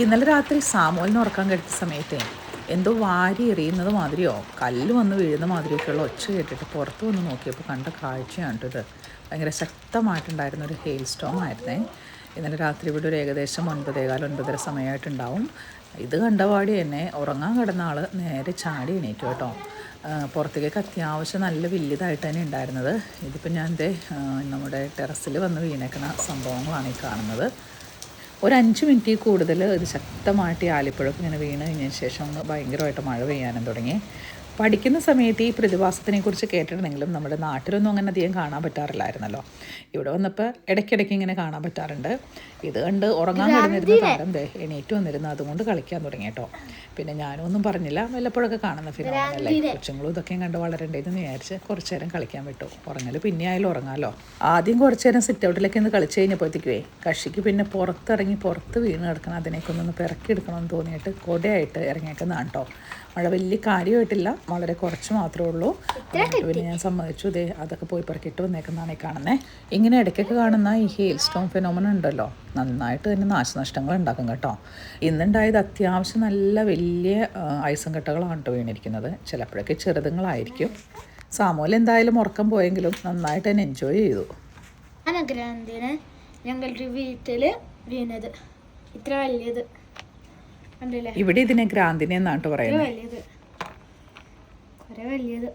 ഇന്നലെ രാത്രി സാമൂലിന് ഉറക്കാൻ കെടുത്ത സമയത്തെ എന്തോ വാരി എറിയുന്നത് മാതിരിയോ കല്ല് വന്ന് വീഴുന്ന മാതിരിയൊക്കെയുള്ള ഒച്ച കേട്ടിട്ട് പുറത്ത് വന്ന് നോക്കിയപ്പോൾ കണ്ട കാഴ്ചയാണ് ഇത്. ഭയങ്കര ശക്തമായിട്ടുണ്ടായിരുന്ന ഒരു ഹെയിൽ സ്റ്റോം ആയിരുന്നേ. ഇന്നലെ രാത്രി ഇവിടെ ഒരു ഏകദേശം 9:15-9:30 സമയമായിട്ടുണ്ടാവും. ഇത് കണ്ടപാടി തന്നെ ഉറങ്ങാൻ കിടന്ന ആൾ നേരെ ചാടി എണീറ്റു കേട്ടോ. പുറത്തേക്ക് അത്യാവശ്യം നല്ല വലിയതായിട്ട് തന്നെ ഉണ്ടായിരുന്നത്. ഇതിപ്പോൾ ഞാൻ നമ്മുടെ ടെറസിൽ വന്ന് വീണേക്കുന്ന സംഭവങ്ങളാണ് ഈ കാണുന്നത്. ഒരു 5 മിനിറ്റിൽ കൂടുതൽ ഇത് ശക്തമായിട്ട് ഈ ആലിപ്പഴമൊക്കെ ഇങ്ങനെ വീണ് കഴിഞ്ഞതിന് ശേഷം ഭയങ്കരമായിട്ട് മഴ പെയ്യാനും തുടങ്ങി. പഠിക്കുന്ന സമയത്ത് ഈ പ്രതിഭാസത്തിനെക്കുറിച്ച് കേട്ടിട്ടുണ്ടെങ്കിലും നമ്മുടെ നാട്ടിലൊന്നും അങ്ങനെ അധികം കാണാൻ പറ്റാറില്ലായിരുന്നല്ലോ. ഇവിടെ വന്നപ്പോൾ ഇടയ്ക്കിടയ്ക്ക് ഇങ്ങനെ കാണാൻ പറ്റാറുണ്ട്. ഇത് കണ്ട് ഉറങ്ങാൻ കിടന്നിരുന്ന താരം എണീറ്റ് വന്നിരുന്നു, അതുകൊണ്ട് കളിക്കാൻ തുടങ്ങി കേട്ടോ. പിന്നെ ഞാനും ഒന്നും പറഞ്ഞില്ല, വല്ലപ്പോഴൊക്കെ കാണുന്ന ഫിലിമല്ലേ, കൊച്ചുങ്ങളും ഇതൊക്കെയും കണ്ട് വളരണ്ടേന്ന് വിചാരിച്ച് കുറച്ച് നേരം കളിക്കാൻ വിട്ടു. ഉറങ്ങൽ പിന്നെ ആയാലും ഉറങ്ങാമല്ലോ. ആദ്യം കുറച്ച് നേരം സിറ്റ് ഔട്ടിലേക്ക് ഒന്ന് കളിച്ച് കഴിഞ്ഞപ്പോഴത്തേക്കുവേ കഷിക്ക് പിന്നെ പുറത്തിറങ്ങി പുറത്ത് വീണ് കിടക്കണം, അതിനേക്ക് ഒന്ന് പിറക്കിയെടുക്കണമെന്ന് തോന്നിയിട്ട് കൊടയായിട്ട് ഇറങ്ങിയേക്കുന്നതാണ് കേട്ടോ. മഴ വലിയ കാര്യമായിട്ടില്ല, വളരെ കുറച്ച് മാത്രമേ ഉള്ളൂ. പിന്നെ ഞാൻ സമ്മതിച്ചു, അതൊക്കെ പോയി പിറക്കിയിട്ട് വന്നേക്കുന്നതാണ് ഈ കാണുന്നത്. ഇങ്ങനെ ഇടയ്ക്കൊക്കെ കാണുന്ന ഈ ഹെയിൽ സ്റ്റോം ഫെനോമന ഉണ്ടല്ലോ, നന്നായിട്ട് തന്നെ നാശനഷ്ടങ്ങൾ ഉണ്ടാക്കും കേട്ടോ. ഇന്നുണ്ടായത് അത്യാവശ്യം നല്ല വലിയ ഐസും കട്ടകളാണ് കേട്ടോ വീണിരിക്കുന്നത്. ചിലപ്പോഴൊക്കെ ചെറുതുങ്ങളായിരിക്കും. സാമൂല് എന്തായാലും ഉറക്കം പോയെങ്കിലും നന്നായിട്ട് തന്നെ എൻജോയ് ചെയ്തു. ഞങ്ങളുടെ വീട്ടിൽ വീണത് ഇത്ര വലിയത്, ഇവിടെ ഇതിനെ ഗ്രാന്തിനെ എന്നാണ് പറയുന്നത്. വലിയത്